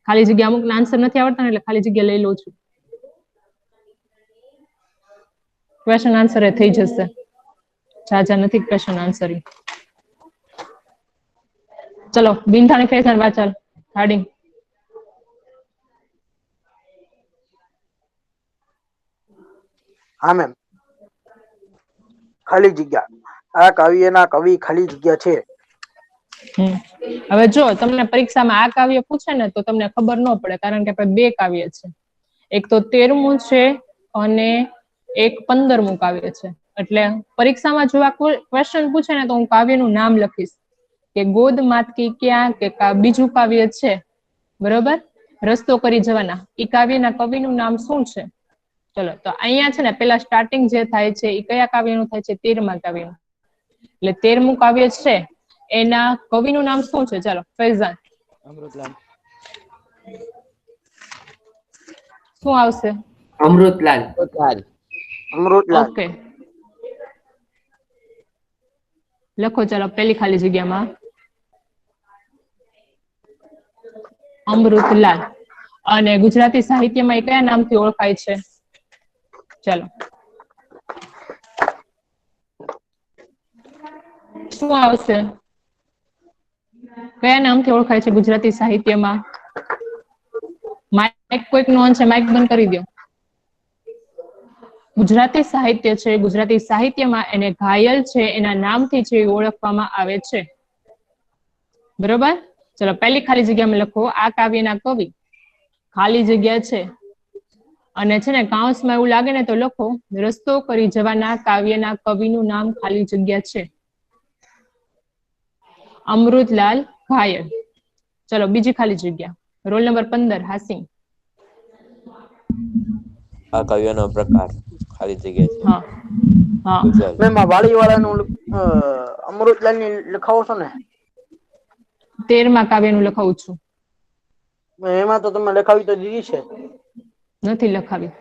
ખાલી જગ્યા અમુકના આન્સર નથી આવડતા ને એટલે ખાલી જગ્યા લઈ લઉં છું. ક્વેશ્ચન આન્સર થઈ જશે. જાજા નથી ક્વેશ્ચન આન્સર. ચલો બિનથાણી ફેશન વાંચલ હાર્ડિંગ. હા મેમ. ખાલી જગ્યા. આ કાવ્યના કવિ ખાલી જગ્યા છે. હવે જો તમને પરીક્ષામાં આ કાવ્ય પૂછે ને તો તમને ખબર ન પડે, કારણ કે બે કાવ્ય છે. એક તો 13મું છે અને એક 15મું કાવ્ય છે. એટલે પરીક્ષામાં જો આ ક્વેશ્ચન પૂછે ને તો હું કાવ્યનું નામ લખીશ કે ગોદ માતકી ક્યાં કે બીજું કાવ્ય છે, બરોબર, રસ્તો કરી જવાના. ઈ કાવ્યના કવિનું નામ શું છે? ચલો તો અહીંયા છે ને પેલા સ્ટાર્ટિંગ જે થાય છે એ કયા કાવ્યનું થાય છે? 13મા કાવ્યનું. એટલે 13મું કાવ્ય છે એના કવિનું નામ શું છે? ચાલો ફૈઝાન. અમૃતલાલ. શું આવશે? અમૃતલાલ. અમૃતલાલ. ઓકે, લખો ચાલો પેલી ખાલી જગ્યામાં અમૃતલાલ. અને ગુજરાતી સાહિત્યમાં એ કયા નામથી ઓળખાય છે? ચાલો શું આવશે? કયા નામથી ઓળખાય છે ગુજરાતી સાહિત્યમાં? માઇક કોઈક નો ઓન છે, માઇક બંધ કરી દો. ગુજરાતી સાહિત્ય છે, ગુજરાતી સાહિત્યમાં એને ઘાયલ છે એના નામથી છે ઓળખવામાં આવે છે, બરોબર. ચલો પહેલી ખાલી જગ્યામાં લખો આ કાવ્યના કવિ ખાલી જગ્યા છે. અને છે ને કાઉન્સમાં એવું લાગે ને તો લખો રસ્તો કરી જવાના કાવ્યના કવિનું નામ ખાલી જગ્યા છે અમૃતલાલ ઘાયલ. ચલો બીજી ખાલી જગ્યા, રોલ નંબર 15 હાસિમ. આ કાવ્યનો પ્રકાર ખાલી જગ્યા છે. હા હા ગુજર. મેમ આ વાળીવાળાનું અમૃતલાલ ની લખાવો છો ને? 13મા કાવ્યનું લખાવું છું. એમાં તો તમે લખાવી તો દીધી છે. નથી લખાવી.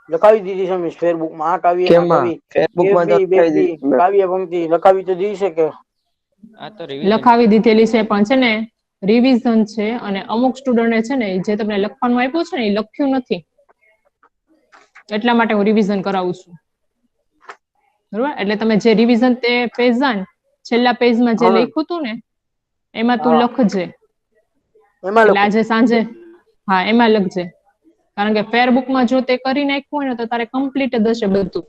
લખાવી દીધી છે મિસ ફેરબુકમાં. આ કાવ્ય ના કેમાં? કવિ ફેસબુકમાં તો કાવ્ય પંક્તિ લખાવી તો દીધી છે કે? આ તો રિવિઝન લખાવી દીધેલી છે, પણ છે ને રિવિઝન છે અને અમુક સ્ટુડન્ટ છે ને જે તમને લખવાનું આપ્યું છે ને એ લખ્યું નથી, એટલા માટે હું રિવિઝન કરાવું છું, બરોબર. એટલે તમે જે રિવિઝન તે પેજન છેલ્લા પેજમાં જે લખ્યું હતું ને એમાં તું લખજે. એમાં એટલે લખો. આજે સાંજે હા એમાં લખજે, કારણ કે ફેરબુકમાં જો તે કરી નાખ્યું હોય ને તો તારે કમ્પ્લીટ જ હશે બધું.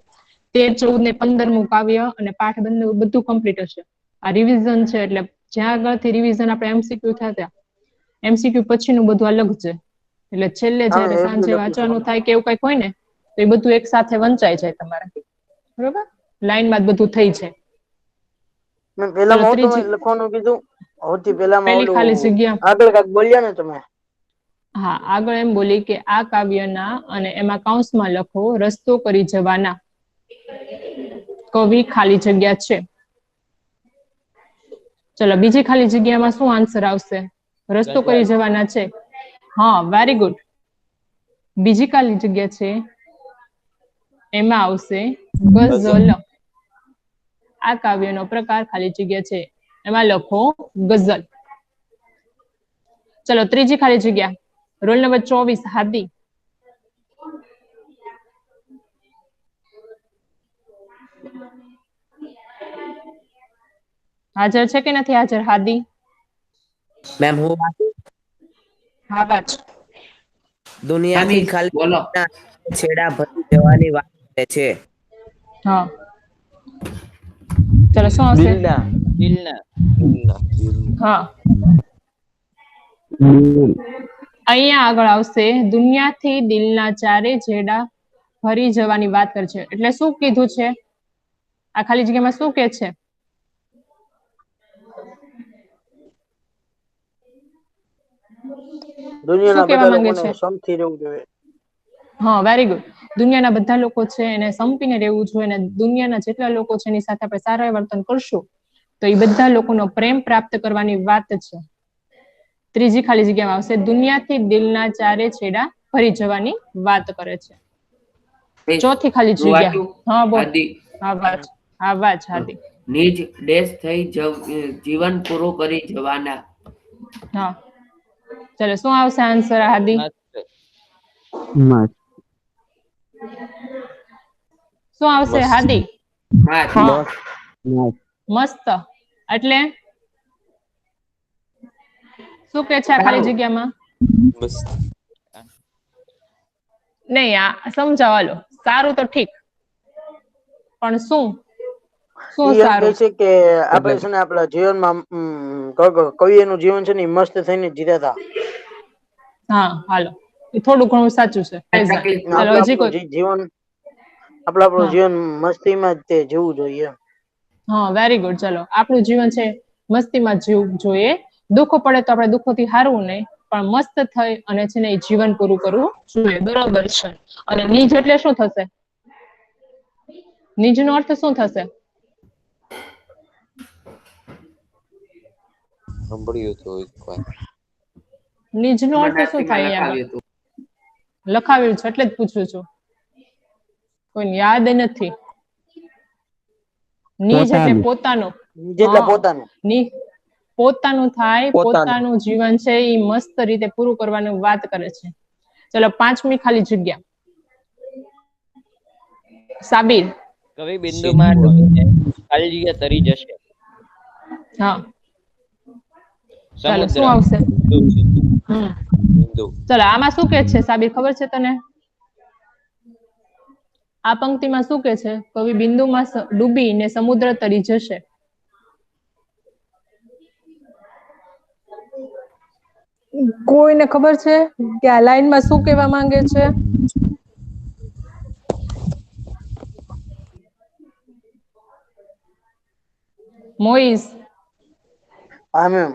13, 14 ને 15મું કાવ્ય અને પાઠ બધું કમ્પ્લીટ હશે. આ રિવિઝન છે એટલે જ્યાં આગળથી રિવિઝન આપણે એમસીક્યુ થતા એમસીક્યુ પછીનું બધું અલગ છે. એટલે છેલ્લે હા જયારે એ બી સાંજે લખ્યું છે. વાંચવાનું થાય કે એવું કઈક હોય ને તો એ બધું એક સાથે વંચાઈ જાય તમારે, બરોબર. લાઈનમાં જ બધું થઈ જાય. મેં ચલો પેલામાં તમે ત્રીજી લખવાનું કીધું, સૌથી પેલામાં પેલી ખાલી ઓલું જગ્યા. આગળ કાંઈક બોલ્યા ને તમે? હા આગળ એમ બોલી કે આ કાવ્યના અને એમાં કૌંસમાં લખો રસ્તો કરી જવાના કવિ ખાલી જગ્યા છે. ચલો બીજી ખાલી જગ્યામાં શું આન્સર આવશે? રસ્તો કરી જવાના છે. હા વેરી ગુડ. બીજી ખાલી જગ્યા છે એમાં આવશે ગઝલ. આ કાવ્યનો પ્રકાર ખાલી જગ્યા છે એમાં લખો ગઝલ. ચલો ત્રીજી ખાલી જગ્યા, રોલ નંબર 24 હાદી. હાજર છે કે નથી હાજર હાદી? મેમ હું હા વાંચ. દુનિયાથી ખાલી છેડા ભરી જવાની વાત કરે છે. હા ચલો શું આવશે? દિલના. હા અહીંયા આગળ આવશે દુનિયાથી દિલના ચારે છેડા ભરી જવાની વાત કરે છે. એટલે શું કીધું છે? આ ખાલી જગ્યામાં શું કે છે? શું દુનિયાના કહેવા બધા માંગે લોકોને છે? સમથી રહેવું જોઈએ. હા વેરી ગુડ. દુનિયાના બધા લોકો છે એને સંપીને રહેવું જોઈએ અને દુનિયાના જેટલા લોકો છે એની સાથે આપણે સારા વર્તન કરશું તો એ બધા લોકોનો પ્રેમ પ્રાપ્ત કરવાની વાત છે. ત્રીજી ખાલી જગ્યામાં આવશે દુનિયાથી દિલના ચારે છેડા ભરી જવાની વાત કરે છે. ચોથી ખાલી જગ્યા. હા બોલ. હા વાંચ હાદી. નિજ દેશ થઈ જીવન પૂરું કરી જવાના. હા ચલો શું આવશે આન્સર હાદી? મસ્ત. શું આવશે મસ્ત. હાદી? હા મસ્ત એટલે શું કે છે આ ખાલી જગ્યામાં? મસ્ત. નહીં આ સમજાવો હાલો. સારું તો ઠીક પણ શું શું ઈ એમ કહે સારું? છે કે આપણે છે ને આપણા જીવનમાં કવિનું જીવન છે ને ઈ મસ્ત થઈને જીવ્યા હતા. હા હાલો એ થોડું ઘણું સાચું છે ફૈઝાન. ચાલો હજી કોઈ જીવન આપણું હા જીવન મસ્તીમાં જ તે જીવવું જોઈએ. હા વેરી ગુડ. ચલો આપણું જીવન છે મસ્તીમાં જીવવું જોઈએ. દુઃખો પડે તો આપણે દુઃખોથી હારવું નહીં પણ મસ્ત થઈ અને છે ને એ જીવન પૂરું કરવું જોઈએ. બરોબર છે. અને નીજ એટલે શું થશે? નીજનો અર્થ શું થશે? સાંભળ્યું હતું એકવાર. નીજનો અર્થ શું થાય અહીંયા આગળ? લખાવ્યું છે એટલે જ પૂછું છું. કોઈને યાદ નથી. નીજ એટલે પોતાનું. જેટલા હા પોતાનું પોતાનું થાય પોતાનું જીવન છે એ મસ્ત રીતે પૂરું કરવાની વાત કરે છે. ચલો 5મી ખાલી જગ્યા. સાબિર. કવિ બિંદુમાં ડૂબીને ખાલી જગ્યા તરી જશે. હા ચાલો સમુદ્ર. શું આવશે? સિંધુ. બિંદુ. ચલો આમાં શું કે છે સાબિર ખબર છે તને? આ પંક્તિમાં શું કે છે? કવિ બિંદુમાં ડૂબીને સમુદ્ર તરી જશે. કોઈને ખબર છે કે આ લાઈનમાં શું કહેવા માંગે છે? મોઈઝ હા મેમ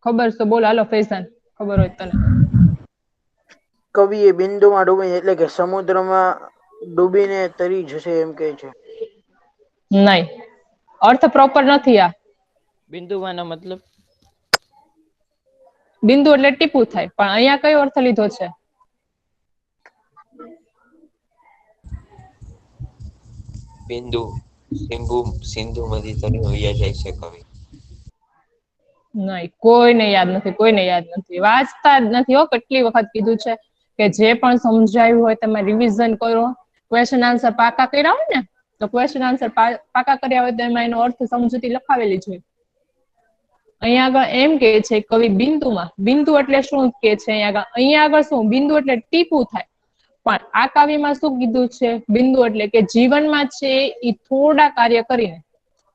ખબર છે બોલ હાલો ફૈઝાન ખબર હોય તને. કવિએ બિંદુમાં ડૂબીને એટલે કે સમુદ્રમાં ડૂબીને તરી જશે એમ કહે છે. નહીં અર્થ પ્રોપર નથી આ. બિંદુમાંનો મતલબ? બિંદુ એટલે ટીપું થાય પણ અહીંયા કયો અર્થ લીધો છે? બિંદુ સિંધુમાંથી તરી વયા જાય છે કવિ. નહીં કોઈને યાદ નથી. વાંચતા જ નથી હો. કેટલી વખત કીધું છે કે જે પણ સમજાયું હોય તમે રિવિઝન કરો. ક્વેશ્ચન આન્સર પાકા કર્યા હોય ને તો ક્વેશ્ચન આન્સર પાકા કર્યા હોય તો એમાં એનો અર્થ સમજૂતી લખાવેલી છે. અહીંયા આગળ એમ કે છે કવિ બિંદુમાં. બિંદુ એટલે શું કે છે અહીંયા આગળ શું બિંદુ એટલે ટીપું થાય. પણ આ કાવ્યમાં શું કીધું છે? બિંદુ એટલે કે જીવનમાં છે એ થોડા કાર્ય કરીને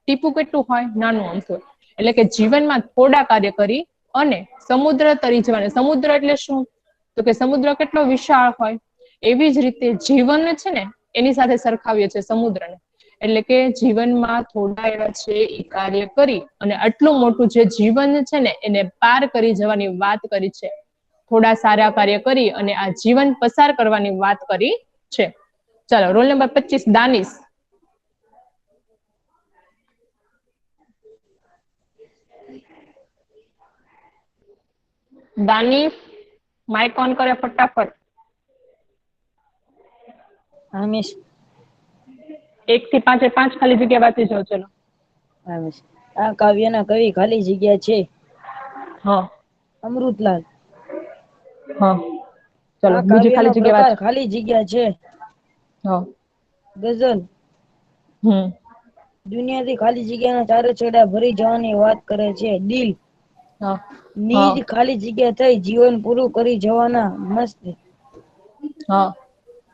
ટીપું કેટલું હોય? નાનું અમથું. એટલે કે જીવનમાં થોડા કાર્ય કરી અને સમુદ્ર તરી જવાના. સમુદ્ર એટલે શું? તો કે સમુદ્ર કેટલો વિશાળ હોય. એવી જ રીતે જીવન છે ને એની સાથે સરખાવીએ છીએ સમુદ્રને. એટલે કે જીવનમાં થોડા એવા છે એ કાર્ય કરી અને આટલું મોટું જે જીવન છે ને એને પાર કરી જવાની વાત કરી છે. થોડા સારા કાર્ય કરી અને આ જીવન પસાર કરવાની વાત કરી છે. ચાલો roll number 25 Danish. Danish mic on કરે ફટાફટ. હમીશ 1 થી 5 ખાલી જગ્યા વાંચી જાઓ. ચલો હમીશ આ કાવ્યના કવિ ખાલી જગ્યા છે હા અમૃતલાલ. હા ચલો આ બીજી કાવ્યનો ખાલી જગ્યા પ્રકાર વાંચો. ખાલી જગ્યા છે હા ગઝલ. હમ દુનિયાથી ખાલી જગ્યાના ચારે છેડા ભરી જવાની વાત કરે છે. દિલ. હા હા નીજ ખાલી જગ્યા થઈ જીવન પૂરું કરી જવાના મસ્ત. હા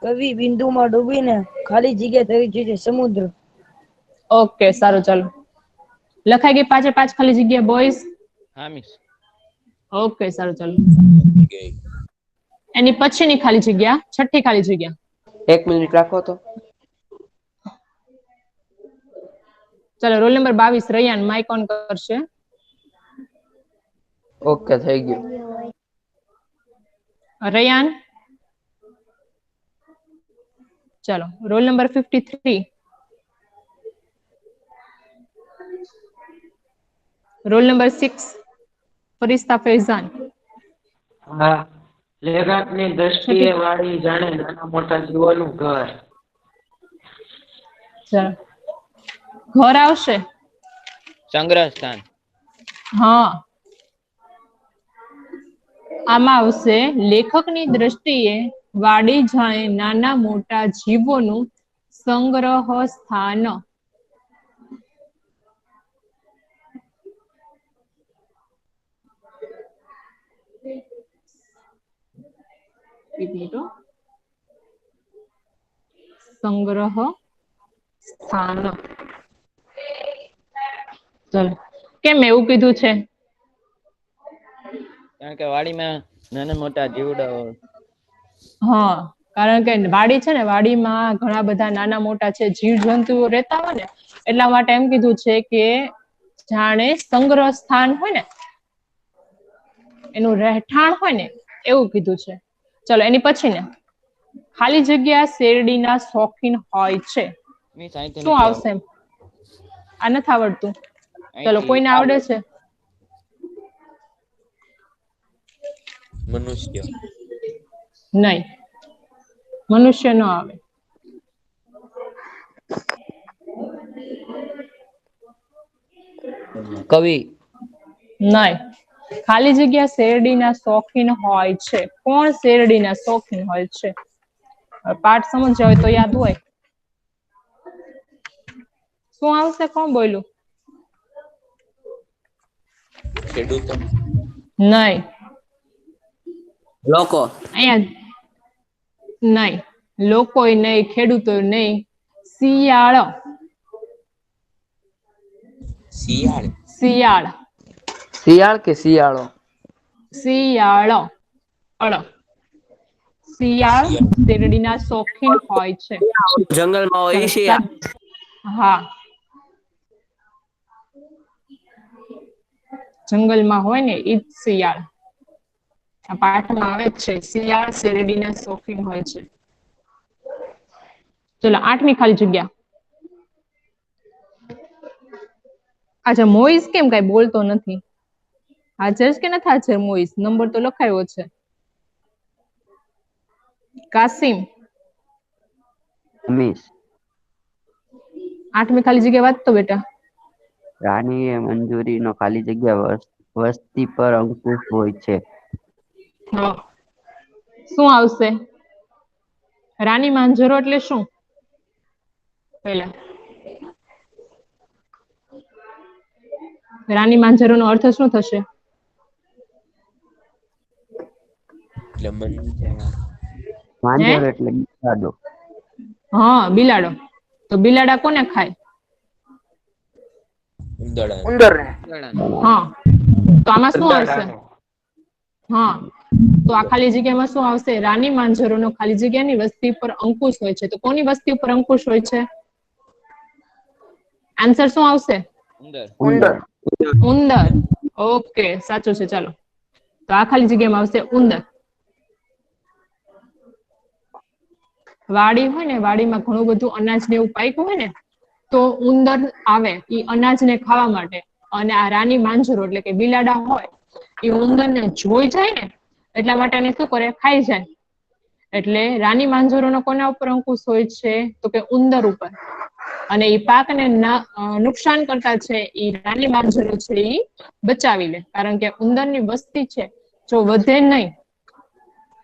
કવિ બિંદુમાં ડૂબીને ખાલી જગ્યા તરી જશે સમુદ્ર. ઓકે સારું ચાલો લખાઈ ગઈ 5 ખાલી જગ્યા બોયઝ. હા મિસ. ઓકે સારું ચાલો. ગઈ. એની પછીની ખાલી જગ્યા 6ઠ્ઠી ખાલી જગ્યા. 1 મિનિટ રાખો તો. ચાલો roll number 22 Raiyan mike on કરશે. ઓકે થઈ ગયું. રૈયાન ચાલો roll number 53 roll number 6 Farishta Faizan. હા લેખકની દ્રષ્ટિએ વાળી જાણે નાના મોટા જીવોનું ઘર. ચાલો ઘર આવશે. સંગ્રહ સ્થાન. હા આમાં આવશે લેખકની દ્રષ્ટિએ વાડી જાણે નાના મોટા જીવોનું સંગ્રહ સ્થાન. સંગ્રહ સ્થાન. ચલો કેમ એવું કીધું છે? કારણ કે વાડીમાં નાના મોટા જીવડા હા, કારણ કે વાડી છે ને, વાડીમાં ઘણા બધા નાના મોટા છે જીવ જંતુઓ રહેતા હોય ને, એટલા માટે એમ કીધું છે કે જાણે સંગ્રહ સ્થાન હોય ને, એનું રહેઠાણ હોય ને, એવું કીધું છે. ચલો એની પછી ને, ખાલી જગ્યા શેરડીના શોખીન હોય છે. શું આવશે? આ નથી આવડતું. ચલો કોઈને આવડે છે? મનુષ્ય. નહીં, મનુષ્ય ન આવે. કવિ. નહીં. ખાલી જગ્યા શેરડીના શોખીન હોય છે. કોણ શેરડીના શોખીન હોય છે? પાઠ સમજ્યા હોય તો યાદ હોય. શું આવશે? કોણ બોલ્યું? ખેડૂતો. નહીં. લોકો. અહીંયા નહીં, લોકોય નહીં, ખેડૂતો નહીં. શિયાળ. શિયાળ. શિયાળ. શિયાળ કે શિયાળો? શિયાળ. શિયાળ શેરડીના શોખીન હોય છે. જંગલમાં હોય ઈ શિયાળ. હા, જંગલમાં હોય ને ઈ જ શિયાળ. આ પાઠમાં આવે જ છે, શિયાળ શેરડીના શોખીન હોય છે. ચલો 8મી ખાલી જગ્યા. અચ્છા, મોઈસ કેમ કઈ બોલતો નથી? હાજર કે નથી હાજર મોઈસ? નંબર તો લખાયો છે. કાસિમ. મિસ 8મી ખાલી જગ્યા વાંચતો બેટા. રાણીએ મંજૂરીનો ખાલી જગ્યા વસ્તી પર અંકુશ હોય છે. શું આવશે? રાની માંજરો એટલે શું? પહેલા રાની માંજરો નો અર્થ શું થશે? માંજર એટલે બિલાડો. હા, બિલાડો. તો બિલાડા કોને ખાય? ઉંદર ને. હા, તો આમાં શું આવશે? હા, તો આ ખાલી જગ્યામાં શું આવશે? રાની માંજરોનો ખાલી જગ્યાની વસ્તી પર અંકુશ હોય છે. તો કોની વસ્તી ઉપર અંકુશ હોય છે? આન્સર શું આવશે? ઉંદર. ઉંદર. ઓકે, સાચું છે. ચાલો, તો આ ખાલી જગ્યામાં આવશે ઉંદર. વાડી હોય ને, વાડીમાં ઘણું બધું અનાજ ને એવું પાક્યું હોય ને, તો ઉંદર આવે ઈ અનાજને ખાવા માટે. અને આ રાની માંજરો એટલે કે બિલાડા હોય, એ ઉંદરને જોઈ જાય ને, એટલા માટે એને શું કરે? ખાઈ જાય. એટલે રાની માંજરોનો કોના ઉપર અંકુશ હોય છે? તો કે ઉંદર ઉપર. અને એ પાકને નુકસાન કરતા છે એ રાની માંજરો છે એ બચાવી લે. કારણ કે ઉંદરની વસ્તી છે જો વધે નહીં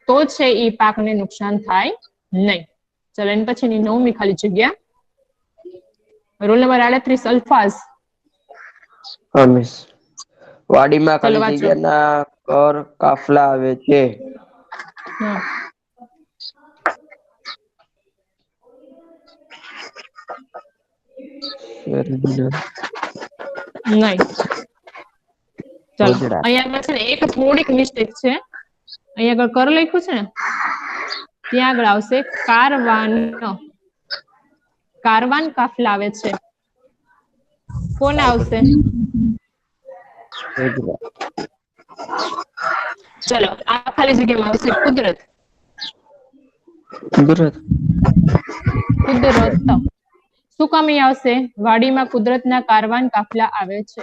તો છે એ પાકને નુકસાન થાય નહીં. ચલો એની પછીની 9મી ખાલી જગ્યા. Roll number 38 Alfaz. મિસ વાડીમાં ચલો ખાલી વાંચો. જગ્યાના કર કાફલા આવે છે. નહીં. ચલો ગોધરા. અહીંયા છે ને એક થોડીક મિસ્ટેક છે. અહીંયા આગળ કર લખ્યું છે ને, ત્યાં આગળ આવશે કારવાન. કારવાન કાફલા આવે છે. કોને આવશે? ગોધરા. ચલો આ ખાલી જગ્યામાં આવશે કુદરત. કુદરત. કુદરત. શું કામ અહીં આવશે? વાડીમાં કુદરતના કારવાન કાફલા આવે છે.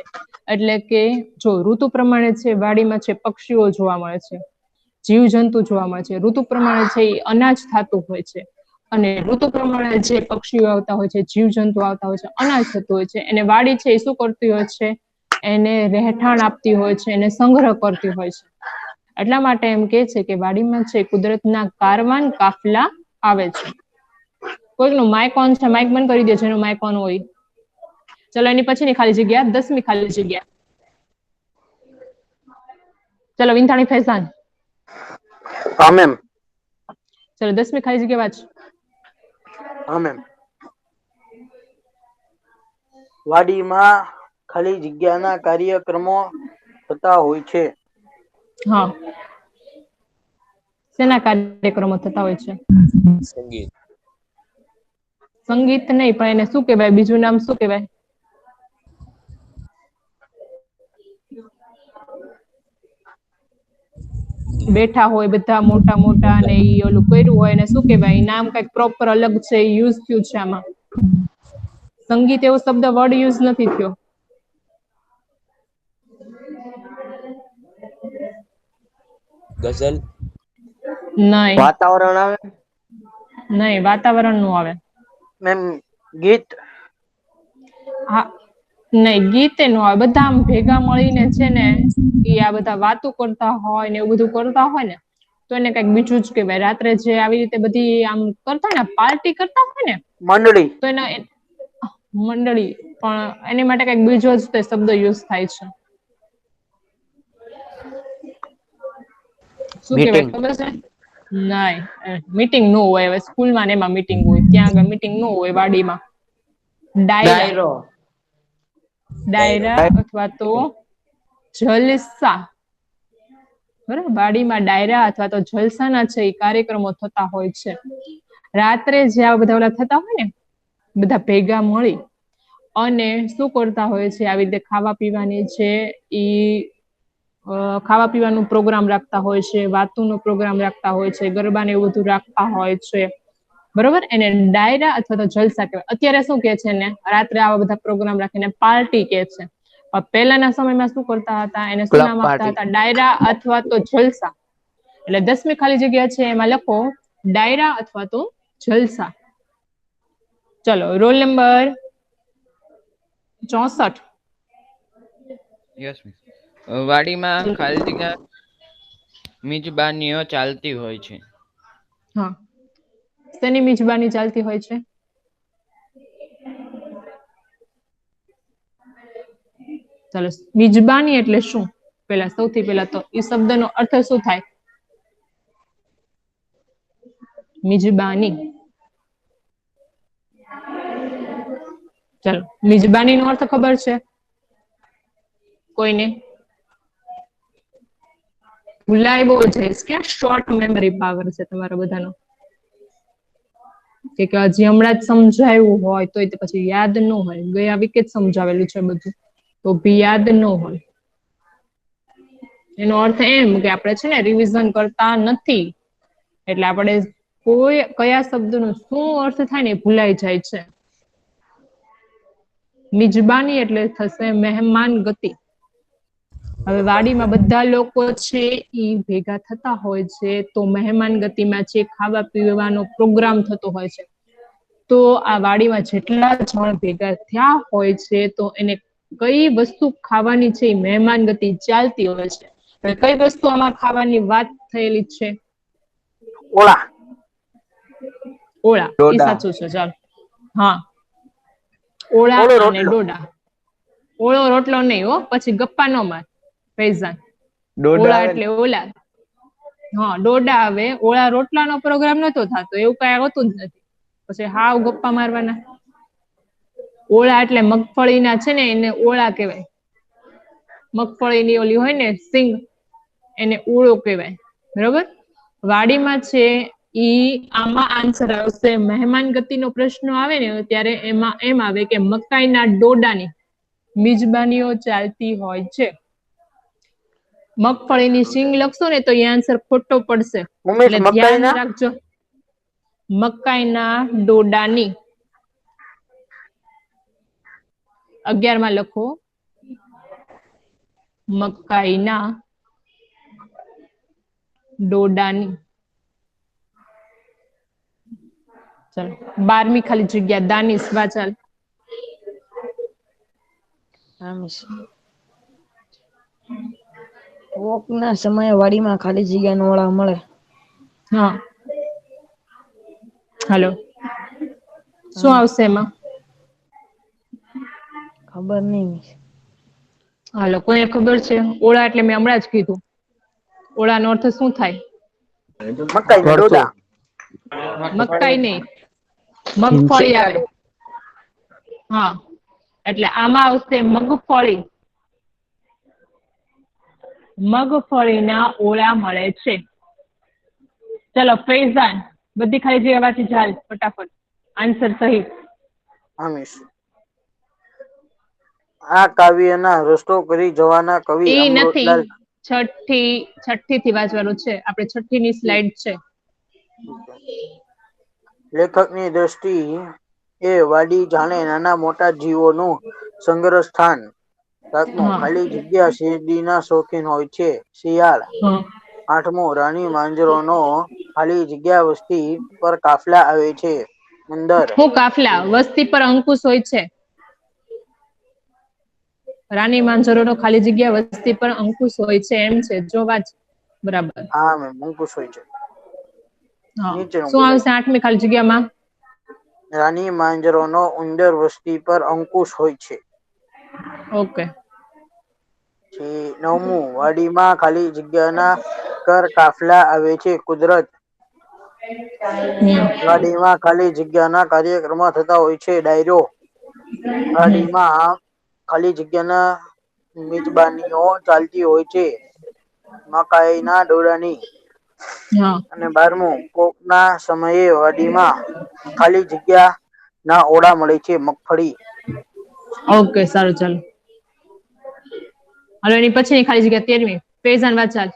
એટલે કે જો ઋતુ પ્રમાણે છે વાડીમાં છે પક્ષીઓ જોવા મળે છે, જીવજંતુ જોવા મળે છે. ઋતુ પ્રમાણે છે એ અનાજ થતું હોય છે. અને ઋતુ પ્રમાણે જે પક્ષીઓ આવતા હોય છે, જીવજંતુ આવતા હોય છે, અનાજ થતું હોય છે, એને વાડી છે એ શું કરતી હોય છે? એને રહેઠાણ આપતી હોય છે, એને સંગ્રહ કરતી હોય છે. એટલા માટે એમ કે છે કે વાડીમાં છે કુદરતના કારવાન કાફલા આવે છે. કોઈકનું માઇક ઓન છે, માઇક બંધ કરી દે છે એનું માઇક ઓન હોય. ચલો એની પછીની ખાલી જગ્યા, 10મી ખાલી જગ્યા. ચલો વિંથાણી ફૈઝાન. હા મેમ. ચલો 10મી ખાલી જગ્યા વાંચ. હા મેમ. વાડીમાં ખાલી જગ્યાના કાર્યક્રમો થતા હોય છે. હા. શેના કાર્યક્રમો થતા હોય છે? સંગીત. સંગીત નહીં, પણ એને શું કહેવાય? બીજું નામ શું કહેવાય? બેઠા હોય બધા મોટા મોટા અને ઈ ઓલું કર્યું હોય એને શું કહેવાય? નામ કઈક પ્રોપર અલગ છે, યુઝ થયું છે આમાં. સંગીત એવો શબ્દ વર્ડ યુઝ નથી થયો. ગઝલ. નહીં. વાતાવરણ આવે. નહીં, વાતાવરણ નું આવે. મેમ ગીત. હા, નહીં ગીતે નો આવે. બધા આમ ભેગા મળીને છે ને ઈ આ બધા વાતો કરતા હોય ને એવું બધું કરતા હોય ને તો એને કઈક બીજું જ કહેવાય. રાત્રે જે આવી રીતે બધી આમ કરતા હોય ને, પાર્ટી કરતા હોય ને મંડળી. તો એના મંડળી, પણ એની માટે કઈક બીજો જ તે શબ્દ યુઝ થાય છે. શું કહેવાય ખબર છે? નહીં, મીટિંગ નો હોય. હવે સ્કૂલમાં ને એમાં મીટિંગ હોય, ત્યાં આગળ મીટિંગ નો હોય. વાડીમાં ડાયરા, ડાયરા અથવા તો જલસા. બરાબર, વાડીમાં ડાયરા અથવા તો જલસાના છે એ કાર્યક્રમો થતા હોય છે. રાત્રે જે આ બધા ઓલા થતા હોય ને બધા ભેગા મળી અને શું કરતા હોય છે? આવી રીતે ખાવા પીવાની છે ઈ ખાવા પીવાનું પ્રોગ્રામ રાખતા હોય છે, વાતુનો પ્રોગ્રામ રાખતા હોય છે, ગરબાને એવું બધું રાખતા હોય છે. બરોબર, એને ડાયરા અથવા તો જલસા કહેવાય. અત્યારે શું કે છે ને, રાત્રે આવા બધા પ્રોગ્રામ રાખીને પાર્ટી કે છે. પહેલાના સમયમાં શું કરતા હતા? એને શું નામ આપતા હતા? ડાયરા અથવા તો જલસા. એટલે 10મી ખાલી જગ્યા છે એમાં લખો ડાયરા અથવા તો જલસા. ચલો રોલ નંબર 64. Yes miss. વાડીમાં ખાલી જગ્યા મિજબાનીઓ ચાલતી હોય છે. હા, શેની મિજબાની ચાલતી હોય છે? ચાલો, મિજબાની એટલે શું? પેલા સૌથી પહેલા તો એ શબ્દનો અર્થ શું થાય? મિજબાની. ચાલો, મિજબાની નો અર્થ ખબર છે કોઈને? ભૂલાય બહુ જઈશ કે શોર્ટ મેમરી પાવર છે તમારા બધાનો, કે હજી હમણાં જ સમજાયું હોય તો પછી યાદ ન હોય. ગયા વીકે જ સમજાવેલું છે બધું તો ભી યાદ ન હોય. એનો અર્થ એમ કે આપણે છે ને રિવિઝન કરતા નથી, એટલે આપણે કોઈ કયા શબ્દનો શું અર્થ થાય ને એ ભૂલાઈ જાય છે. મિજબાની એટલે થશે મહેમાન ગતિ. હવે વાડીમાં બધા લોકો છે ઈ ભેગા થતા હોય છે તો મહેમાન ગતિમાં છે ખાવા પીવાનો પ્રોગ્રામ થતો હોય છે. તો આ વાડીમાં જેટલા જણ ભેગા થયા હોય છે તો એને કઈ વસ્તુ ખાવાની છે એ મહેમાન ગતિ ચાલતી હોય છે. કઈ વસ્તુ આમાં ખાવાની વાત થયેલી છે? ઓળા. ઓળા, એ સાચું છે. ચાલો, હા, ઓળા અને ડોડા. ઓળો રોટલો નહીં હો, પછી ગપ્પા નો માર ફૈઝાન. ઓળા એટલે ઓલા. હા, ડોડા આવે. ઓળા રોટલાનો પ્રોગ્રામ નતો થતો, એવું કઈ હોતું જ નથી. પછી હાવ ગપ્પા મારવાના. ઓળા એટલે મગફળીના છે ને એને ઓળા કહેવાય. મગફળીની ઓલી હોય ને સિંગ, એને ઓળો કહેવાય. બરોબર, વાડીમાં છે ઈ આમાં આન્સર આવશે. મહેમાન ગતિનો પ્રશ્ન આવે ને ત્યારે એમાં એમ આવે કે મકાઈના ડોડાની મિજબાનીઓ ચાલતી હોય છે. મગફળીની સિંગ લખશો ને તો એ આન્સર ખોટો પડશે, એટલે ધ્યાન રાખજો. મકાઈના ડોડાની 11માં લખો મકાઈના ડોડાની. ચાલો 12મી ખાલી જગ્યા દાનિશ વાચાલ. વોકના સમયે વાડીમાં ખાલી જગ્યાનો ઓળા મળે. હા હાલો શું આવશે એમાં? ખબર નહીં. હાલો કોઈને ખબર છે? ઓળા એટલે મેં હમણાં જ કીધું. ઓળાનો અર્થ શું થાય? મકાઈ ના ભરતું. ડોડા. મકાઈ નહીં, મગફળી આવે. હા એટલે આમાં આવશે મગફળી. મગફળીના ઓળા મળે છે. ચલો ફૈઝાન બધી ખાલી જગ્યા વાંચી ચાલ ફટાફટ આન્સર સહિત. હમીશ. આ કાવ્યના રસ્તો કરી જવાના કવિ એ નથી અમૃતલાલ. છઠ્ઠી થી વાંચવાનું છે. આપણે છઠ્ઠી ની સ્લાઇડ છે. લેખકની દ્રષ્ટિ એ વાડી જાણે નાના મોટા જીવોનું સંગ્રહ સ્થાન. સાતમું હા ખાલી જગ્યા શેરડીના શોખીન હોય છે. શિયાળ. હા આઠમું રાણી માંજરોનો ખાલી જગ્યા વસ્તી પર કાફલા આવે છે. ઉંદર. હું કાફલા વસ્તી પર અંકુશ હોય છે. રાની માંજરોનો ખાલી જગ્યા વસ્તી પર અંકુશ હોય છે એમ છે. જો વાંચ બરાબર. હા મેમ અંકુશ હોય છે. હા નીચેનું શું બોલો. આવશે આઠમી ખાલી જગ્યામાં? રાની માંજરોનો ઉંદર વસ્તી પર અંકુશ હોય છે. ઓકે. નવમું વાડીમાં ખાલી જગ્યાના કર કાફલા આવે છે. કુદરત. વાડીમાં ખાલી જગ્યાના કાર્યક્રમો થતા હોય છે. ડાયરો. વાડીમાં ખાલી જગ્યાના મિજબાનીઓ ચાલતી હોય છે. મકાઈના ડોડાની. હા અને 12મું કોકના સમયે વાડીમાં ખાલી જગ્યા ના ઓળા મળે છે. મગફળી. ઓકે સારું ચાલો. હવે એની પછીની ખાલી જગ્યા 13મી ફૈઝાન વાંચ ચાલ.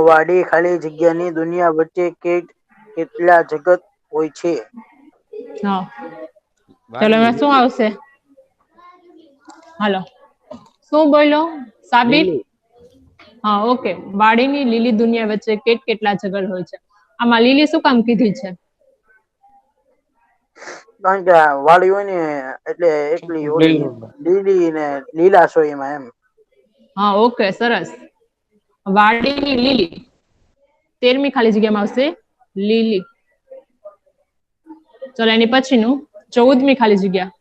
વાડી ખાલી જગ્યાની દુનિયા વચ્ચે કેટલા જગત હોય છે. હા ચલો એમાં શું આવશે? હાલો શું બોલો સાબિત? લીલી. હા ઓકે. વાડીની લીલી દુનિયા વચ્ચે કેટલા જગત હોય છે. આમાં લીલી શું કામ કીધી છે? કારણ કે વાડી હોય ને એટલે એકલી ઓલી લીલી ને લીલાશ હોય એમાં એમ. હા ઓકે સરસ. વાડીની લીલી 13મી ખાલી જગ્યામાં આવશે લીલી. ચલો એની પછીનું 14મી ખાલી જગ્યા.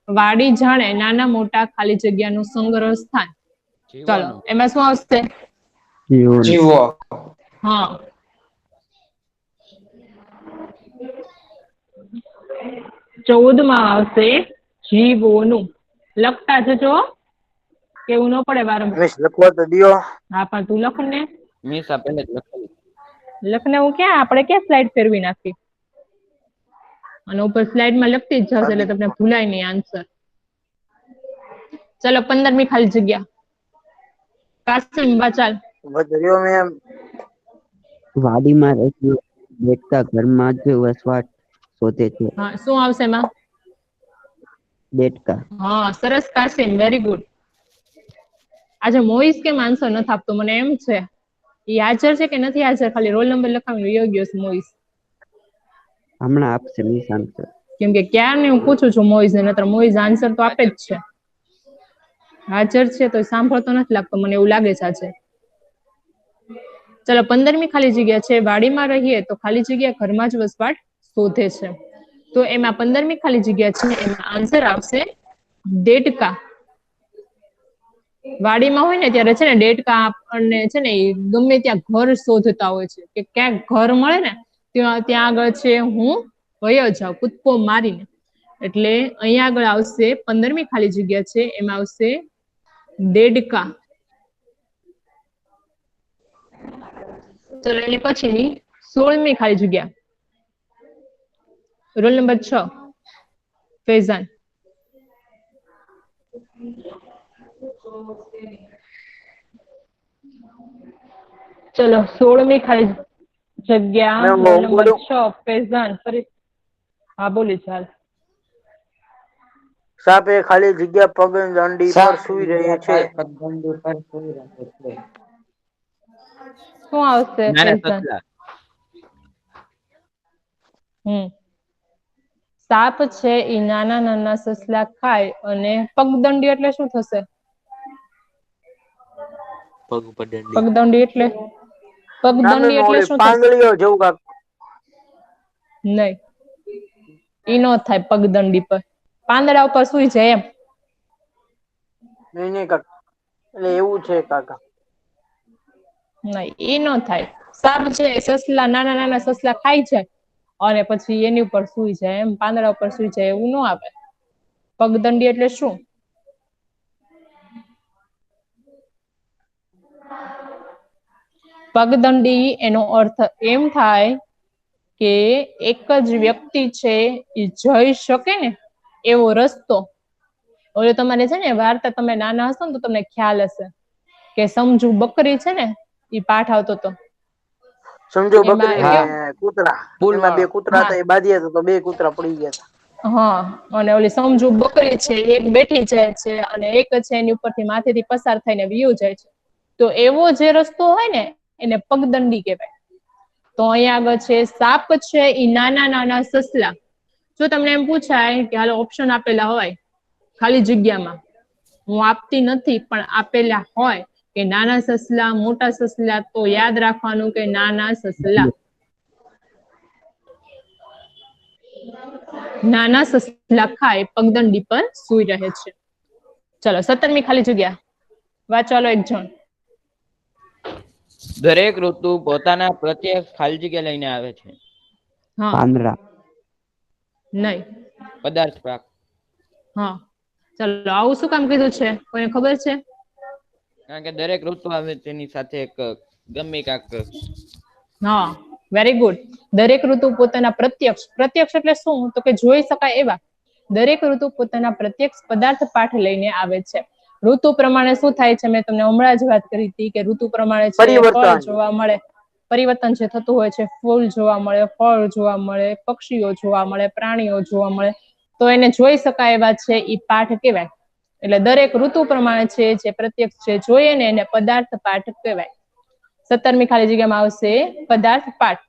વાડી જાણે નાના મોટા ખાલી જગ્યાનું સંગ્રહ સ્થાન. ચાલો એમાં શું આવશે? જીવન. જીવો. હા 14માં આવશે જીવોનું. લખતા જજો કેવું ન પડે વારંવાર. હમીશ લખવા તો દિયો. હા પણ તું લખ ને. મિસ આ પહેલે જ લખેલું. લખને હું ક્યાં આપણે ક્યાં સ્લાઇડ ફેરવી નાખી અને ઉપર સ્લાઇડમાં લખતી જ જશે એટલે તમને ભૂલાય નહીં આન્સર. ચલો 15મી ખાલી જગ્યા. કાસિમ બચાલ. વધ્યો મેમ. વાડીમાં રહેતી દેડકા ઘરમાં જ વસવાટ શોધે છે. હા શું આવશે એમાં? દેડકા. હા સરસ કાસિમ વેરી ગુડ. આજે મોઈસ કેમ આન્સર નથી આપતો મને એમ છે એ હાજર છે કે નથી હાજર ખાલી રોલ નંબર લખાવીને વયો ગયો છે મોઈસ. હમણાં આપશે મિસ આન્સર. કેમ કે ક્યારની હું પૂછું છું મોઈઝ ને નતર મોઈઝ આન્સર તો આપે જ છે. હાજર છે તો સાંભળતો નથી લાગતો મને એવું લાગે છે આજે. ચલો 15મી ખાલી જગ્યા છે. વાડીમાં રહીએ તો ખાલી જગ્યા ઘરમાં જ વસવાટ શોધે છે. તો એમાં 15મી ખાલી જગ્યા છે એમાં આન્સર આવશે દેડકા. વાડીમાં હોય ને ત્યારે છે ને દેડકા આપણને છે ને ગમે ત્યાં ઘર શોધતા હોય છે કે ક્યાંક ઘર મળે ને ત્યાં આગળ છે હું વયો જાઉં કૂદકો મારીને. એટલે અહીંયા આગળ આવશે 15મી ખાલી જગ્યા છે એમાં આવશે દેડકા. ચલો એની પછીની 16મી ખાલી જગ્યા. Role number 6 Faizan. ચલો 16મી ખાલી જગ્યા મેમ રોલ હું નંબર બોલું. 6 ફૈઝાન ફરી. હા બોલી ચાલ. સાપે ખાલી જગ્યા પગદંડી પર સૂઈ રહે છે. પગદંડી પર સૂઈ રહે છે. શું આવશે નાના ફૈઝાન? સસલા. સાપ છે ઈ નાના નાના સસલા ખાય અને પગદંડી એટલે શું થશે? પગદંડી એટલે નાનું પગદંડી એટલે ઓલી શું થશે? પાંગળીઓ જેવું કાક. નહીં, ઈ નો થાય પગદંડી પર. પાંદડા ઉપર સુઈ જાય એમ. નહીં કાક એટલે એવું છે કાકા. નહીં, ઈ નો થાય. સાપ છે, સસલા, નાના નાના સસલા ખાય છે અને પછી એની ઉપર સુઈ જાય એમ, પાંદડા ઉપર સુઈ જાય એવું નો આવે. પગદંડી એટલે શું? પગદંડી એનો અર્થ એમ થાય કે એક જ વ્યક્તિ છે એ જઈ શકે ને એવો રસ્તો. ઓલો તમારે છે ને વાર્તા, તમે નાના હશો ને તો તમને ખ્યાલ હશે કે સમજુ બકરી છે ને ઈ પાઠ આવતો હતો. સમજો બકરી એમાં ને કૂતરા, એમાં બે કૂતરા હતા, એ બાંધ્યા હતા તો બે કૂતરા પડી ગયા હતા. હા, અને ઓલી સમજુ બકરી છે એક બેઠી જાય છે અને એક છે એની ઉપરથી માથેથી પસાર થઈને વયું જાય છે. તો એવો જે રસ્તો હોય ને એને પગદંડી કહેવાય. તો અહીંયા આગળ છે સાપ છે ઈ નાના નાના સસલા. જો તમને એમ પૂછાય કે હાલો ઓપ્શન આપેલા હોય ખાલી જગ્યામાં, હું આપતી નથી પણ આપેલા હોય કે નાના સસલા, મોટા સસલા, તો યાદ રાખવાનું કે નાના સસલા. નાના સસલા ખાય પગદંડી પર સૂઈ રહે છે. ચલો 17મી ખાલી જગ્યા વાંચો એક જણ. દરેક ઋતુ પોતાના પ્રત્યેક ખાલી જગ્યા લઈને આવે છે. હા, પાંદડા. નહીં. પદાર્થ પાક. હા, ચલો આવું શું કામ કીધું છે, કોઈને ખબર છે? કારણ કે દરેક ઋતુ આવે તેની સાથે એક ગમે કાક. હા, વેરી ગુડ. દરેક ઋતુ પોતાના પ્રત્યક્ષ, પ્રત્યક્ષ એટલે શું તો કે જોઈ શકાય એવા, દરેક ઋતુ પોતાના પ્રત્યક્ષ પદાર્થ પાઠ લઈને આવે છે. ઋતુ પ્રમાણે શું થાય છે, મેં તમને હમણાં જ વાત કરી હતી કે ઋતુ પ્રમાણે છે ફળ પરિવર્તન. જોવા મળે, પરિવર્તન જે થતું હોય છે, ફૂલ જોવા મળે, ફળ જોવા મળે, પક્ષીઓ જોવા મળે, પ્રાણીઓ જોવા મળે, તો એને જોઈ શકાય એવા છે ઈ પાઠ કહેવાય. એટલે દરેક ઋતુ પ્રમાણે છે જે પ્રત્યક્ષ છે જોઈએ ને એને પદાર્થ પાઠ કહેવાય. 17મી ખાલી જગ્યામાં આવશે પદાર્થ પાઠ.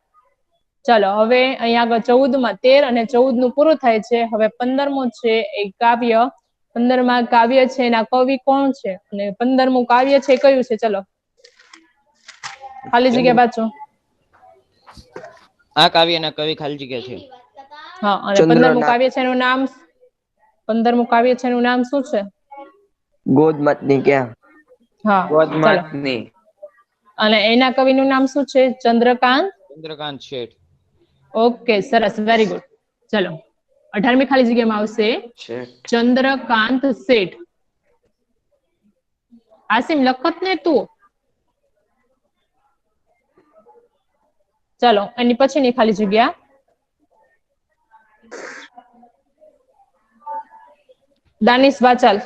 ચલો હવે અહીંયા આગળ 14માં 13 અને 14 નું પૂરું થાય છે. હવે 15મો છે એ કાવ્ય. 15માં કાવ્ય છે એના કવિ કોણ છે અને 15મું કાવ્ય છે કયું છે? ચલો ખાલી જગ્યા વાંચો. આ કાવ્યના કવિ ખાલી જગ્યા છે. હા, અને 15મું કાવ્ય છે એનું નામ, 15મું કાવ્ય છે એનું નામ શું છે? ગોદમતની ક્યાં? હા, ચલો. અને એના કવિનું નામ શું છે? ચંદ્રકાંત. ચંદ્રકાંત શેઠ. ઓકે, સરસ, વેરી ગુડ. ચલો 18મી ખાલી જગ્યામાં આવશે ચંદ્રકાંત શેઠ. આસિમ લખત ને તું. ચલો એની પછીની ખાલી જગ્યા દાનિશ વાચાલ.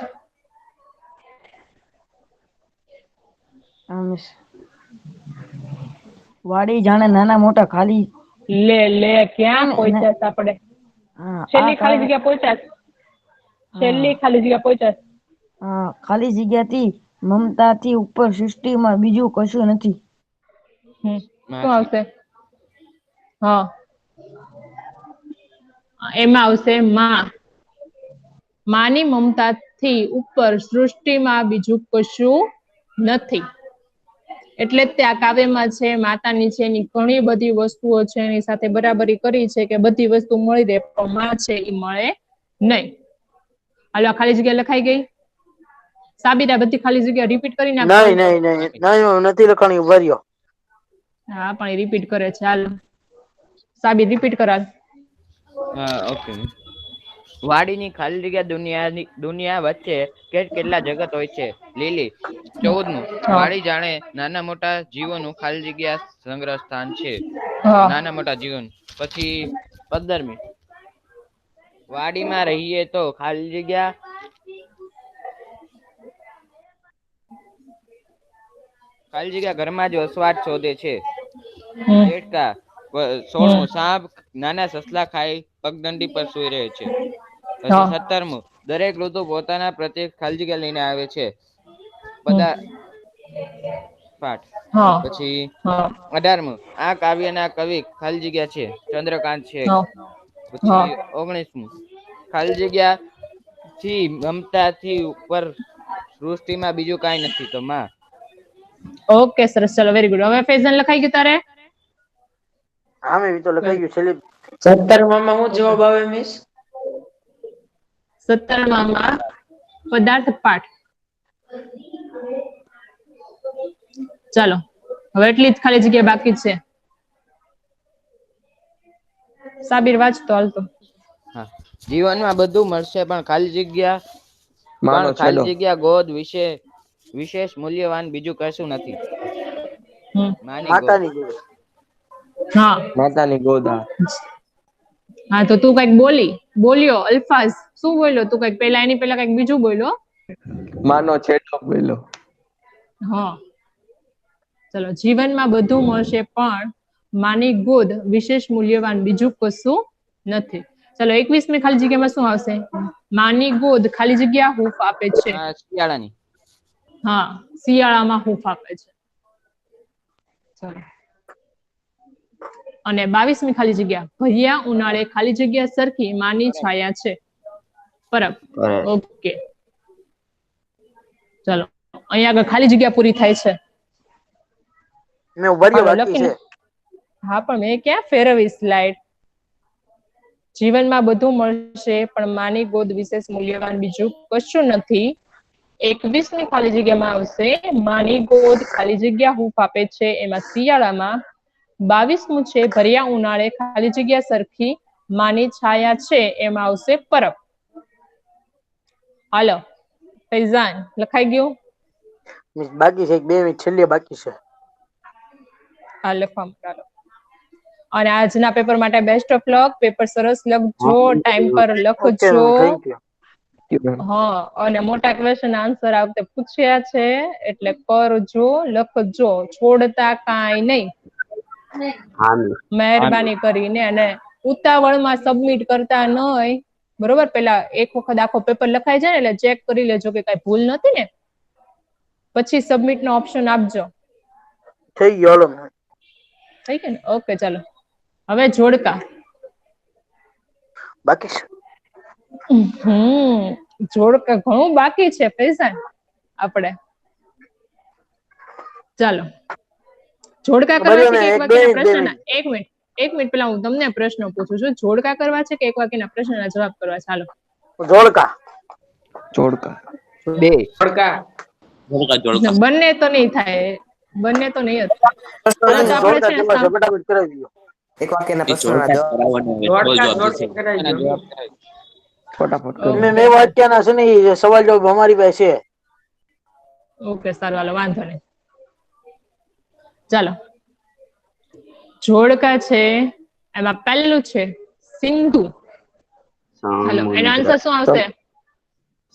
વાડી જાણે નાના મોટા ખાલી. લે ક્યાં પહોંચ્યા આપણે? છેલ્લી ખાલી જગ્યા પહોંચ્યા. છેલ્લી ખાલી જગ્યા પહોંચ્યા. ખાલી જગ્યાથી મમતાથી ઉપર સૃષ્ટિમાં બીજું કશું નથી. શું આવશે? હા, એમાં આવશે માં. માની મમતાથી ઉપર સૃષ્ટિમાં બીજું કશું નથી. એટલે જ તે આ કાવ્યમાં છે માતાની છે એની ઘણી બધી વસ્તુઓ છે એની સાથે બરાબરી કરી છે કે બધી વસ્તુ મળી રહે પણ માં છે એ મળે નહીં. હાલો ખાલી જગ્યા લખાઈ ગઈ. સાબિરા બધી ખાલી જગ્યા રિપીટ કરી નાખ. નહીં નથી લખણી, ભર્યો. હા, પણ એ રિપીટ કરે છે. હાલ સાબિર રિપીટ કરાલ. હા, ઓકે. વાડીની ખાલી જગ્યા દુનિયા વચ્ચે કેટલા જગત હોય છે? લીલી. 14મું વાડી જાણે નાના મોટા જીવોનું ખાલી જગ્યા સંગ્રહ સ્થાન છે. નાના મોટા જીવન. પછી 15મી વાડીમાં રહીએ તો ખાલી જગ્યા ઘરમાં જ વસવાટ શોધે છે. 16મું સાપ નાના સસલા ખાઈ પગદંડી પર સૂઈ રહે છે. પછી 17મું દરેક ઋતુ પોતાના પ્રત્યેક ખાલી જગ્યા લઈને આવે છે. પાઠ. પછી 18મું આ કાવ્યના કવિ ખાલી જગ્યા છે ચંદ્રકાંત શેઠ. પછી 19મું ખાલી જગ્યા થી મમતાથી ઉપર સૃષ્ટિમાં બીજું કાંઈ નથી તો માં. ઓકે સરસ, ચલો વેરી ગુડ. હવે ફૈઝાન લખાઈ ગયું તારે? હા મેં તો લખાઈ ગયું છેલ્લે. 17માં શું જવાબ આવે મિસ? 17માં પદાર્થ પાઠ. ચાલો હવે એટલી જ ખાલી જગ્યા બાકી છે. સાબિર વાંચ તો હાલતો. હા, જીવનમાં બધું મળશે પણ માનો છેડો. ખાલી જગ્યા ગોદ વિશેષ મૂલ્યવાન બીજું કશું નથી. હમ. માની ગોદ. માતાની ગોદ. હા માતાની ગોદ. હા તો તું કઈક બોલ્યો અલ્ફાઝ. શું બોલ્યો તું? કઈક પેલા એની પેલા કઈક બીજું બોલ્યો. માનો છેડો બોલો. હા ચલો, જીવનમાં બધું મળશે પણ માની ગોદ વિશેષ મૂલ્યવાન બીજું કશું નથી. ચલો 21મી ખાલી જગ્યામાં શું આવશે? માની ગોદ ખાલી જગ્યા હૂંફ આપે છે. શિયાળાની. હા, શિયાળામાં હૂંફ આપે છે. ચલો અને 22મી ખાલી જગ્યા, ભર્યા ઉનાળે ખાલી જગ્યા સરખી માની છાયા છે. પરબ. ઓકે ચલો અહીંયા આગળ ખાલી જગ્યા પૂરી થાય છે. મેં ઉભર્યો હાલો, બાકી લખીને. છે. હા પણ મેં ક્યાં ફેરવી સ્લાઇડ. જીવનમાં બધું મળશે પણ માની ગોદ વિશેષ મૂલ્યવાન બીજું કશું નથી. 21મી ખાલી જગ્યામાં આવશે માની ગોદ ખાલી જગ્યા હૂંફ આપે છે એમાં શિયાળામાં. 22મું છે ભર્યા ઉનાળે ખાલી જગ્યા સરખી માની છાયા છે એમાં આવશે પરબ. હાલો ફૈઝાન લખાઈ ગયું? બાકી છે 2 મિનિટ છેલ્લે બાકી છે. હા લખવા ચાલો. અને આજના પેપર માટે બેસ્ટ ઓફ લક. પેપર સરસ લખજો, ટાઈમ પર ઓકે લખજો. Ma'am, thank you. હા અને મોટા ક્વેશ્ચન આન્સર આ વખતે પૂછ્યા છે એટલે કરજો, લખજો, છોડતા કાંઈ નહીં. હા મિસ. મહેરબાની કરીને. અને ઉતાવળમાં સબમિટ કરતા નહીં, બરોબર? પેલા એક વખત આખો પેપર લખાઈ જાય ને એટલે ચેક કરી લેજો કે કઈ ભૂલ નથી ને, પછી સબમિટ નો ઓપ્શન આપજો. થઈ ગયો હાલો. થઈ ગયું ને? ઓકે ચાલો હવે જોડકા. બાકી છે. જોડકા ઘણું બાકી છે ફૈઝાન આપણે. ચાલો જોડકા કરવા છે કે એક વાક્યના પ્રશ્નના? એક મિનિટ પેલા હું તમને પ્રશ્ન પૂછું છું. જોડકા કરવા છે કે એક વાક્યના પ્રશ્નના જવાબ કરવા? ચાલો જોડકા. બે. બંને તો નહીં થાય, બંને તો નહીં જ થાય. હાલો તો આપણે જોડકા છે ને જવા ફટાફટ કરાવી દો. એક વાક્યના પ્રશ્નોના જવાબ. જોડકા કરાવી દો. ફટાફટ કરો. મેં વાક્યના છે ને ઈ સવાલ જવાબ અમારી પાસે છે. ઓકે સારું હાલો વાંધો નહીં. ચાલો જોડકા છે એમાં પહેલું છે સિંધુ. હાલો એનો આન્સર શું આવશે?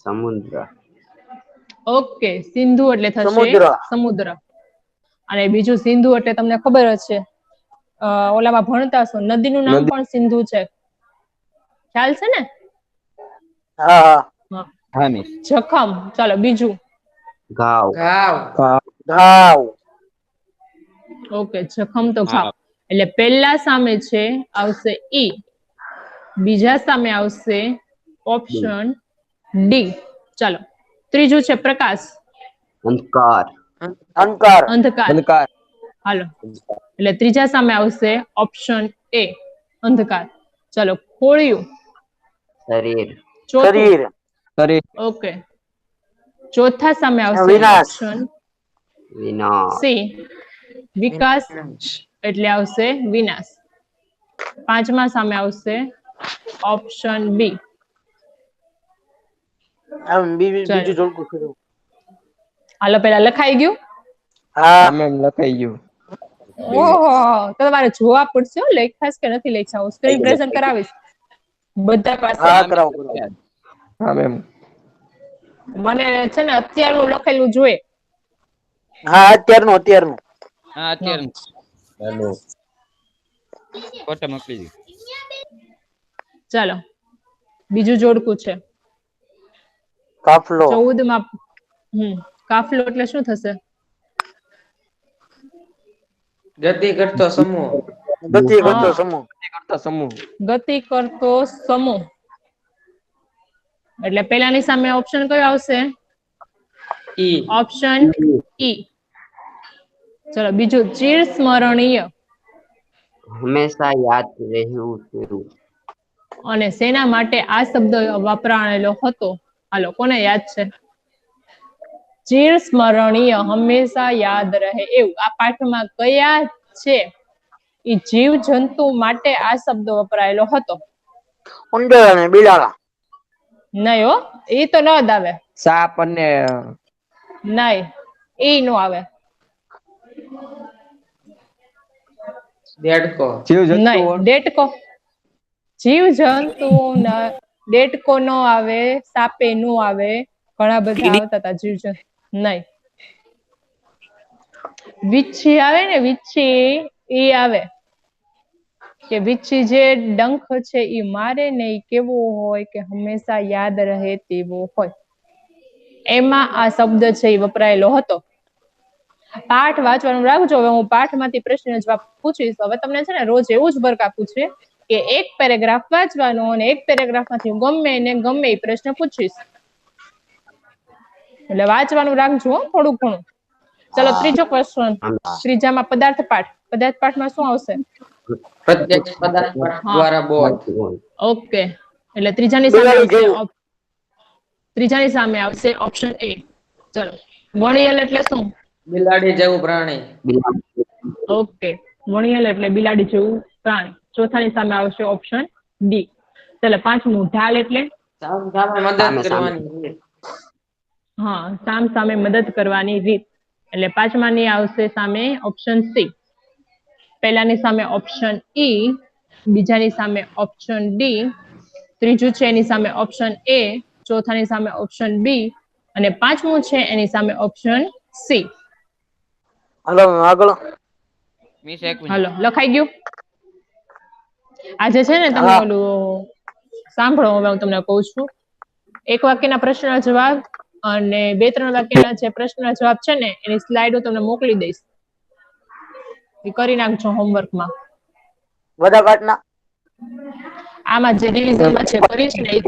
સમુદ્ર. ઓકે સિંધુ એટલે થશે સમુદ્ર. સમુદ્ર. અને બીજું સિંધુ એટલે તમને ખબર જ છે, ઓલામાં ભણતા છો નદીનું નામ પણ સિંધુ છે, ખ્યાલ છે ને? હા હા મિસ. જખમ. ચાલો બીજું ઘાવ. ઘાવ. ઓકે જખમ તો ઘાવ. એટલે પહેલા સામે છે આવશે ઈ, બીજા સામે આવશે ઓપ્શન ડી. ચાલો ત્રીજું છે પ્રકાશ. અંધકાર. અંધકાર. હાલો એટલે ત્રીજા સામે આવશે ઓપ્શન એ અંધકાર. ચલો કોળિયું. શરીર. શરીર. ઓકે ચોથા સામે આવશે વિનાશ. ઓપ્શન વિનાશ. સી વિકાસ એટલે આવશે વિનાશ. પાંચમા સામે આવશે ઓપ્શન બી. બીજું જોડકું કર્યું. હાલો પેલા લખાઈ ગયું? હા મેમ લખાઈ ગયું. ઓહો તો તમારે જોવા પડશે લખાશ કે નથી લખ્યા. હું સ્ક્રીન પ્રેઝન્ટ કરાવીશ બધા પાસે. હા કરાવો. હા મેમ. મને છે ને અત્યારનું લખેલું જોઈએ. હા અત્યારનું. હા અત્યારે ફોટો મોકલી દી. ચાલો બીજું જોડકું છે કાફલો. 14માં. કાફલો એટલે શું થશે? ગતિ કરતો સમૂહ. ગતિ કરતો સમૂહ. ગતિ કરતો સમૂહ. એટલે પેલાની સામે ઓપ્શન કયો આવશે? ઈ. ઓપ્શન ઈ. ચલો બીજું, ચિર સ્મરણીય હંમેશા યાદ રહેવું તેવું. અને શેના માટે આ શબ્દ વપરાયેલો હતો? હાલો, કોને યાદ છે? ચિર સ્મરણીય, હંમેશા યાદ રહે એવું. આ પાઠમાં કયા છે એ જીવ જંતુ માટે આ શબ્દ વપરાયેલો હતો? ઉંદર અને બિલાડા. નહીં હો, એ તો ન જ આવે. સાપ અને નહીં, એ નો આવે. દેડકો. જીવજંતુઓ. નહીં, ડેટકો. જીવ જંતુ ડેટકો નો આવે, સાપે નો આવે, ઘણા બધા આવતા હતા જીવ જંતુ. નહીં. વીછી આવે ને, વીછી એ આવે કે વીછી જે ડંખ છે એ મારે ને એ કેવો હોય કે હંમેશા યાદ રહે તેવો હોય. એમાં આ શબ્દ છે એ વપરાયેલો હતો. પાઠ વાંચવાનું રાખજો. હવે હું પાઠમાંથી પ્રશ્ન જવાબ પૂછીશ. હવે તમને છે ને રોજ એવું જ વર્ક આપું છે કે એક પેરેગ્રાફ વાંચવાનો અને એક પેરેગ્રાફમાંથી ગમે ને ગમે એ પ્રશ્ન પૂછીશ. એટલે વાંચવાનું રાખજો થોડું ઘણું. ચલો ત્રીજો ક્વેશ્ચન. ત્રીજામાં પદાર્થ પાઠ. પદાર્થ પાઠમાં શું આવશે? પ્રત્યક્ષ પદાર્થ દ્વારા બોધ. ઓકે, એટલે ત્રીજાની સામે આવશે ઓપ્શન એ. ચલો, વણિયલ એટલે શું? બિલાડી જેવું પ્રાણી. ઓકે, વણિયલ એટલે બિલાડી જેવું પ્રાણી. ચોથાની સામે આવશે ઓપ્શન ડી. ચલો પાંચમું, ઢાલ એટલે? સામે મદદ કરવાની રીત. હા, સામે મદદ કરવાની રીત. એટલે પાંચમાની આવશે સામે ઓપ્શન સી. પહેલાની સામે ઓપ્શન ઈ, બીજાની સામે ઓપ્શન ડી, ત્રીજું છે એની સામે ઓપ્શન એ, ચોથાની સામે ઓપ્શન બી અને પાંચમું છે એની સામે ઓપ્શન સી. હાલો આગળ. મિસ એક મિનિટ. હાલો, લખાઈ ગયું? આજે છે ને તમે ઓલું સાંભળો. હવે હું તમને કહું છું. એક વાક્યના પ્રશ્નના જવાબ અને 2-3 વાક્યના જે પ્રશ્નના જવાબ છે ને એની સ્લાઇડ હું તમને મોકલી દઈશ. એ કરી નાખજો હોમવર્કમાં. બધા પાઠના આમાં જે રિવિઝનમાં છે કરીશ ને એ